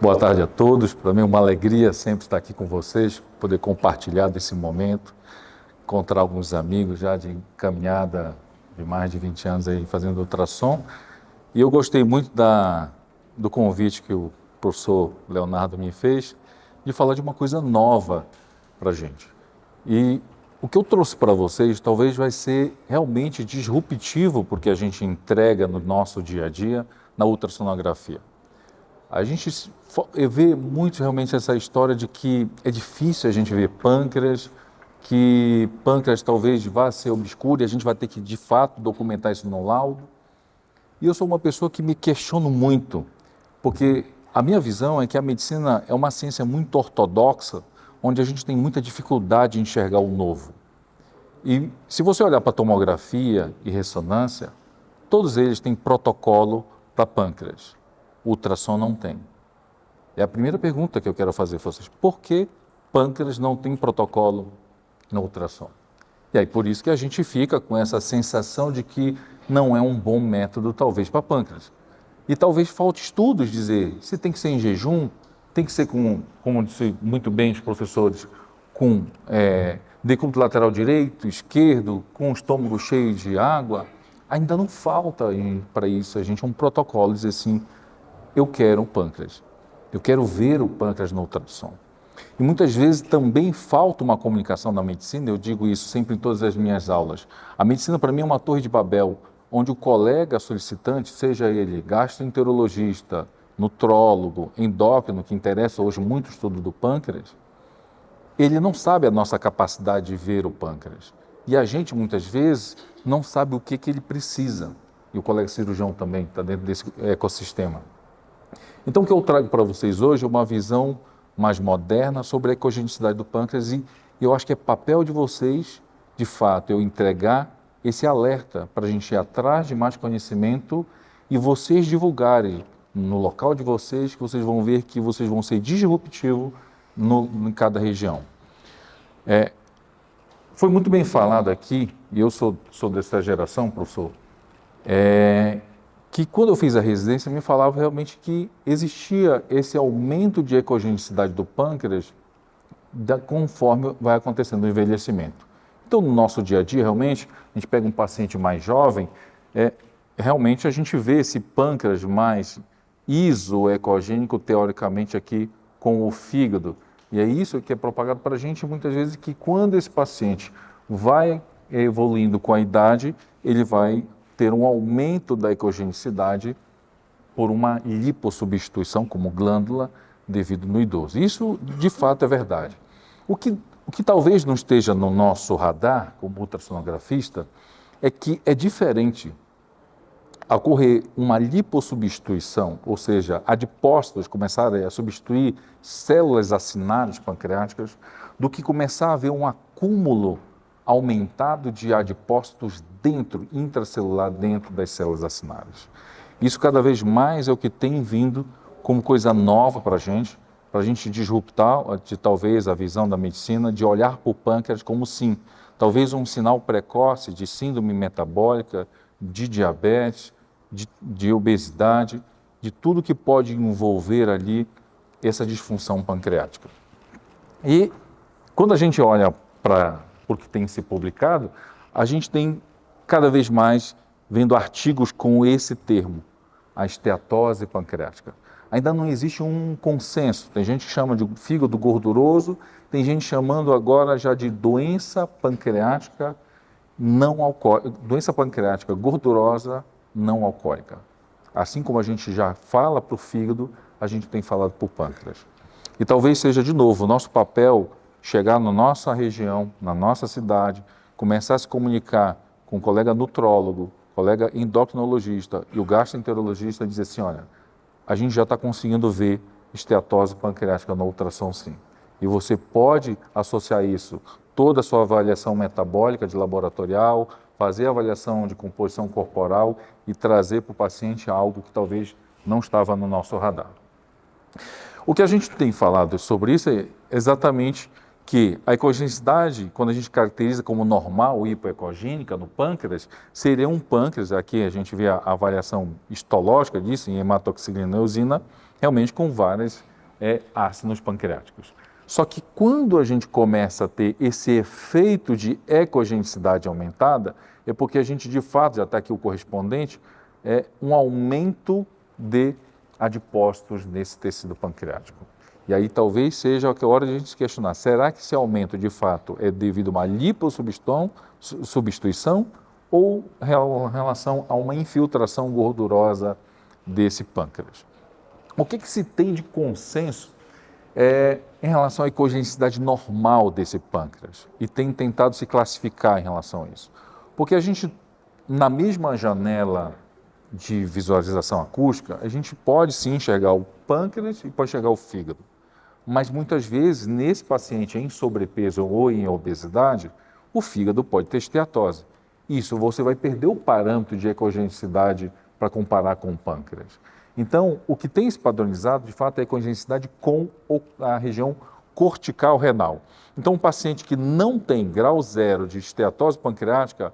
Boa tarde a todos. Para mim é uma alegria sempre estar aqui com vocês, poder compartilhar desse momento, encontrar alguns amigos já de caminhada de mais de 20 anos aí fazendo ultrassom. E eu gostei muito do convite que o professor Leonardo me fez de falar de uma coisa nova para a gente. E o que eu trouxe para vocês talvez vai ser realmente disruptivo porque a gente entrega no nosso dia a dia na ultrassonografia. A gente vê muito realmente essa história de que é difícil a gente ver pâncreas, que pâncreas talvez vá ser obscuro e a gente vai ter que, de fato, documentar isso no laudo. E eu sou uma pessoa que me questiono muito, porque a minha visão é que a medicina é uma ciência muito ortodoxa, onde a gente tem muita dificuldade em enxergar o novo. E se você olhar para tomografia e ressonância, todos eles têm protocolo para pâncreas. O ultrassom não tem. É a primeira pergunta que eu quero fazer para vocês. Por que pâncreas não tem protocolo no ultrassom? E aí, por isso que a gente fica com essa sensação de que não é um bom método, talvez, para pâncreas. E talvez falte estudos dizer se tem que ser em jejum, tem que ser com, como disse muito bem os professores, com decúbito lateral direito, esquerdo, com o estômago cheio de água. Ainda não falta para isso a gente um protocolo, dizer assim, eu quero o pâncreas, eu quero ver o pâncreas no ultrassom. E muitas vezes também falta uma comunicação na medicina, eu digo isso sempre em todas as minhas aulas. A medicina para mim é uma torre de Babel, onde o colega solicitante, seja ele gastroenterologista, nutrólogo, endócrino, que interessa hoje muito o estudo do pâncreas, ele não sabe a nossa capacidade de ver o pâncreas. E a gente muitas vezes não sabe o que ele precisa. E o colega cirurgião também está dentro desse ecossistema. Então, o que eu trago para vocês hoje é uma visão mais moderna sobre a ecogenicidade do pâncreas e eu acho que é papel de vocês, de fato, eu entregar esse alerta para a gente ir atrás de mais conhecimento e vocês divulgarem no local de vocês, que vocês vão ver que vocês vão ser disruptivos em cada região. Foi muito bem falado aqui, e eu sou dessa geração, professor, que quando eu fiz a residência me falava realmente que existia esse aumento de ecogenicidade do pâncreas conforme vai acontecendo o envelhecimento. Então, no nosso dia a dia, realmente, a gente pega um paciente mais jovem, realmente a gente vê esse pâncreas mais isoecogênico, teoricamente, aqui com o fígado. E é isso que é propagado para a gente muitas vezes, que quando esse paciente vai evoluindo com a idade, ele vai ter um aumento da ecogenicidade por uma lipossubstituição, como glândula, devido no idoso. Isso, de fato, é verdade. O que talvez não esteja no nosso radar, como ultrassonografista, é que é diferente ocorrer uma lipossubstituição, ou seja, adipócitos começarem a substituir células acinárias pancreáticas, do que começar a haver um acúmulo aumentado de adipócitos intracelular dentro das células acinárias. Isso cada vez mais é o que tem vindo como coisa nova para a gente disruptar talvez a visão da medicina, de olhar para o pâncreas como sim, talvez um sinal precoce de síndrome metabólica, de diabetes, de obesidade, de tudo que pode envolver ali essa disfunção pancreática. E quando a gente olha para o que tem se publicado, a gente tem cada vez mais vendo artigos com esse termo, a esteatose pancreática. Ainda não existe um consenso, tem gente que chama de fígado gorduroso, tem gente chamando agora já de doença pancreática não alcoólica, doença pancreática gordurosa não alcoólica. Assim como a gente já fala para o fígado, a gente tem falado para o pâncreas. E talvez seja de novo o nosso papel chegar na nossa região, na nossa cidade, começar a se comunicar com o colega nutrólogo, colega endocrinologista e o gastroenterologista e dizer assim, olha, a gente já está conseguindo ver esteatose pancreática no ultrassom sim. E você pode associar isso, toda a sua avaliação metabólica de laboratorial, fazer a avaliação de composição corporal e trazer para o paciente algo que talvez não estava no nosso radar. O que a gente tem falado sobre isso é exatamente que a ecogenicidade, quando a gente caracteriza como normal hipoecogênica no pâncreas, seria um pâncreas, aqui a gente vê a avaliação histológica disso, em hematoxilina e eosina, realmente com várias ácidos pancreáticos. Só que quando a gente começa a ter esse efeito de ecogenicidade aumentada, é porque a gente de fato, já está aqui o correspondente, um aumento de adipócitos nesse tecido pancreático. E aí talvez seja a hora de a gente se questionar, será que esse aumento de fato é devido a uma lipossubstituição ou em relação a uma infiltração gordurosa desse pâncreas? O que se tem de consenso em relação à ecogenicidade normal desse pâncreas? E tem tentado se classificar em relação a isso. Porque a gente, na mesma janela de visualização acústica, a gente pode sim enxergar o pâncreas e pode enxergar o fígado. Mas muitas vezes, nesse paciente em sobrepeso ou em obesidade, o fígado pode ter esteatose. Isso, você vai perder o parâmetro de ecogenicidade para comparar com o pâncreas. Então, o que tem se padronizado, de fato, é a ecogenicidade com a região cortical renal. Então, um paciente que não tem grau zero de esteatose pancreática,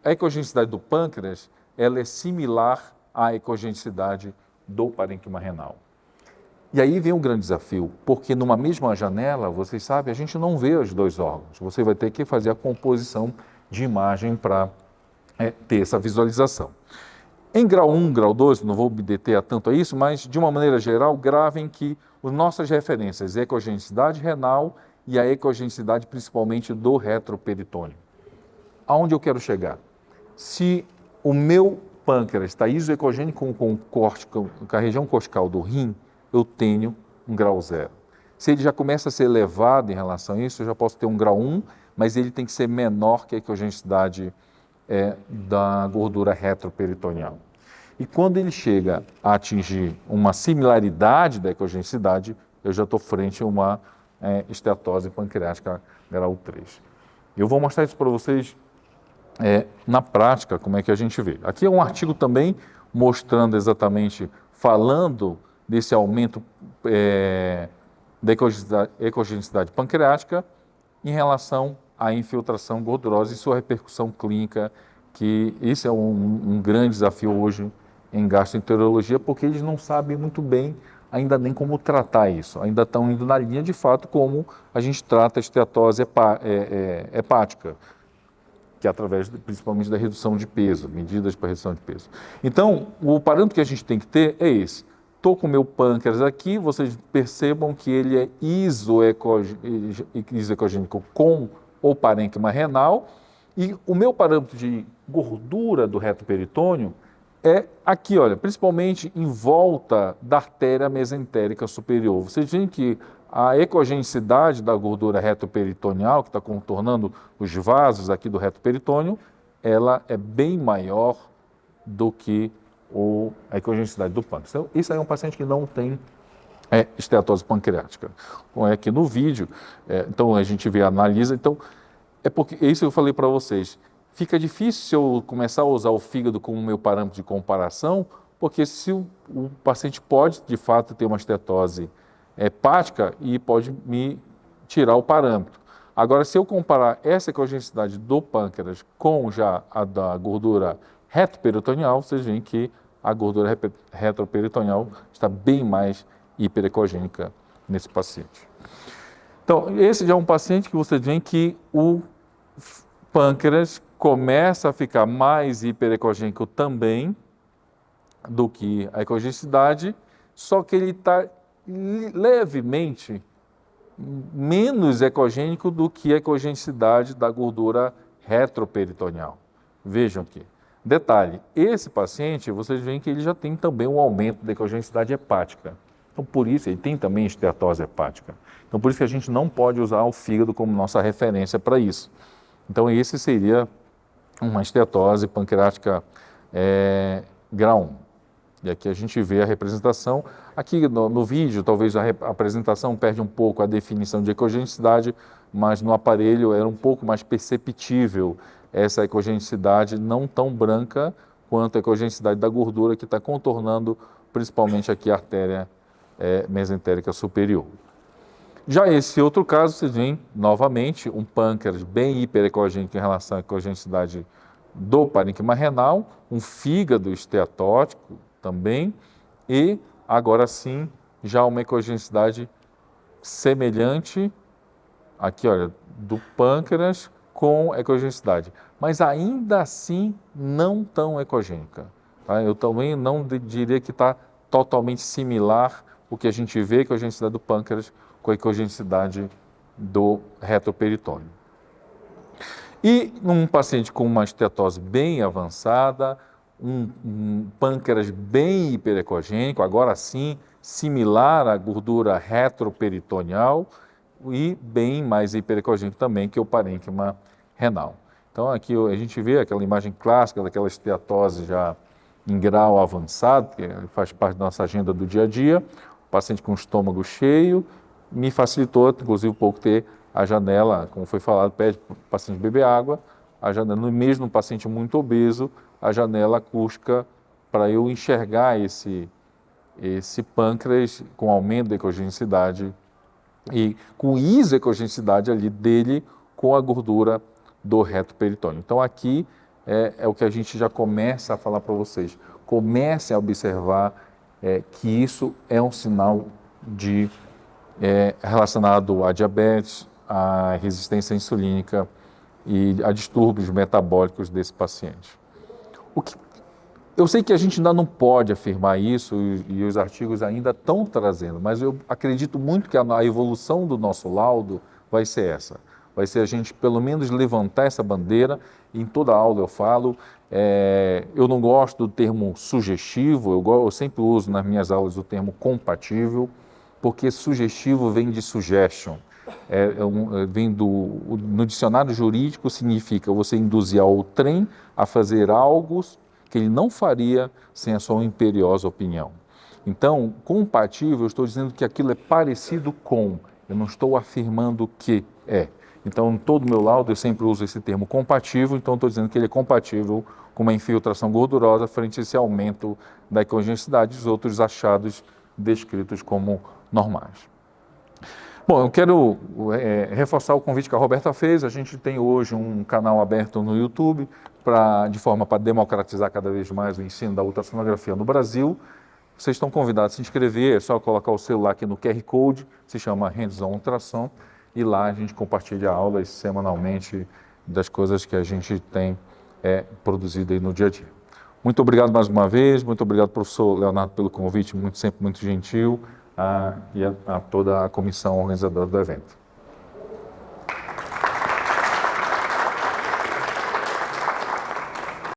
a ecogenicidade do pâncreas ela é similar à ecogenicidade do parênquima renal. E aí vem um grande desafio, porque numa mesma janela, vocês sabem, a gente não vê os dois órgãos. Você vai ter que fazer a composição de imagem para ter essa visualização. Em grau 1, grau 2, não vou me deter tanto a isso, mas de uma maneira geral, gravem que as nossas referências, a ecogenicidade renal e a ecogenicidade principalmente do retroperitônio. Aonde eu quero chegar? Se o meu pâncreas está isoecogênico com a região cortical do rim, eu tenho um grau 0. Se ele já começa a ser elevado em relação a isso, eu já posso ter um grau 1, mas ele tem que ser menor que a ecogenicidade da gordura retroperitoneal. E quando ele chega a atingir uma similaridade da ecogenicidade, eu já estou frente a uma esteatose pancreática grau 3. Eu vou mostrar isso para vocês na prática, como é que a gente vê. Aqui é um artigo também mostrando exatamente, falando desse aumento da ecogenicidade pancreática em relação à infiltração gordurosa e sua repercussão clínica, que esse é um grande desafio hoje em gastroenterologia, porque eles não sabem muito bem ainda nem como tratar isso, ainda estão indo na linha de fato como a gente trata a esteatose hepática, que é através principalmente da redução de peso, medidas para redução de peso. Então, o parâmetro que a gente tem que ter é esse. Estou com o meu pâncreas aqui, vocês percebam que ele é isoecogênico com o parênquima renal, e o meu parâmetro de gordura do reto peritônio é aqui, olha, principalmente em volta da artéria mesentérica superior. Vocês veem que a ecogenicidade da gordura retoperitoneal, que está contornando os vasos aqui do reto peritônio, ela é bem maior do que a ecogenicidade do pâncreas. Então, isso aí é um paciente que não tem esteatose pancreática. Aqui no vídeo, então a gente vê, analisa, então é porque isso eu falei para vocês. Fica difícil se eu começar a usar o fígado como meu parâmetro de comparação, porque se o paciente pode, de fato, ter uma esteatose hepática e pode me tirar o parâmetro. Agora, se eu comparar essa ecogenicidade do pâncreas com já a da gordura retoperitoneal, vocês veem que a gordura retroperitoneal está bem mais hiperecogênica nesse paciente. Então, esse já é um paciente que vocês veem que o pâncreas começa a ficar mais hiperecogênico também do que a ecogenicidade, só que ele está levemente menos ecogênico do que a ecogenicidade da gordura retroperitoneal. Vejam aqui. Detalhe, esse paciente, vocês veem que ele já tem também um aumento da ecogenicidade hepática. Então, por isso, ele tem também esteatose hepática. Então, por isso que a gente não pode usar o fígado como nossa referência para isso. Então, esse seria uma esteatose pancreática grau 1. E aqui a gente vê a representação. Aqui no vídeo, talvez a apresentação perde um pouco a definição de ecogenicidade, mas no aparelho era um pouco mais perceptível essa ecogenicidade não tão branca quanto a ecogenicidade da gordura que está contornando principalmente aqui a artéria mesentérica superior. Já esse outro caso, vocês veem novamente um pâncreas bem hiperecogênico em relação à ecogenicidade do parênquima renal, um fígado esteatótico também, e agora sim já uma ecogenicidade semelhante, aqui olha, do pâncreas com ecogenicidade, mas ainda assim não tão ecogênica. Tá? Eu também não diria que está totalmente similar o que a gente vê com a ecogenicidade do pâncreas com a ecogenicidade do retroperitônio. E num paciente com uma esteatose bem avançada, um pâncreas bem hiperecogênico, agora sim, similar à gordura retroperitoneal e bem mais hiperecogênico também que o parênquima renal. Então aqui a gente vê aquela imagem clássica daquela esteatose já em grau avançado, que faz parte da nossa agenda do dia a dia, o paciente com o estômago cheio, me facilitou, inclusive, um pouco ter a janela, como foi falado, pede para o paciente beber água, a janela, mesmo no paciente muito obeso, a janela acústica para eu enxergar esse pâncreas com aumento da ecogenicidade e com isocogenicidade ali dele com a gordura do reto peritônio. Então aqui é o que a gente já começa a falar para vocês. Comecem a observar que isso é um sinal relacionado a diabetes, a resistência insulínica e a distúrbios metabólicos desse paciente. Eu sei que a gente ainda não pode afirmar isso e os artigos ainda estão trazendo, mas eu acredito muito que a evolução do nosso laudo vai ser essa. Vai ser a gente pelo menos levantar essa bandeira. Em toda aula eu falo, eu não gosto do termo sugestivo, eu sempre uso nas minhas aulas o termo compatível, porque sugestivo vem de suggestion. No dicionário jurídico significa você induzir ao trem a fazer algo que ele não faria sem a sua imperiosa opinião. Então, compatível, eu estou dizendo que aquilo é parecido com, eu não estou afirmando que é. Então, em todo o meu laudo, eu sempre uso esse termo compatível, então estou dizendo que ele é compatível com uma infiltração gordurosa frente a esse aumento da ecogenicidade dos outros achados descritos como normais. Bom, eu quero reforçar o convite que a Roberta fez. A gente tem hoje um canal aberto no YouTube de forma para democratizar cada vez mais o ensino da ultrassonografia no Brasil. Vocês estão convidados a se inscrever, é só colocar o celular aqui no QR Code, se chama Hands-on Ultrassom, e lá a gente compartilha aulas semanalmente das coisas que a gente tem produzido aí no dia a dia. Muito obrigado mais uma vez, muito obrigado, professor Leonardo, pelo convite, sempre muito gentil, e a toda a comissão organizadora do evento.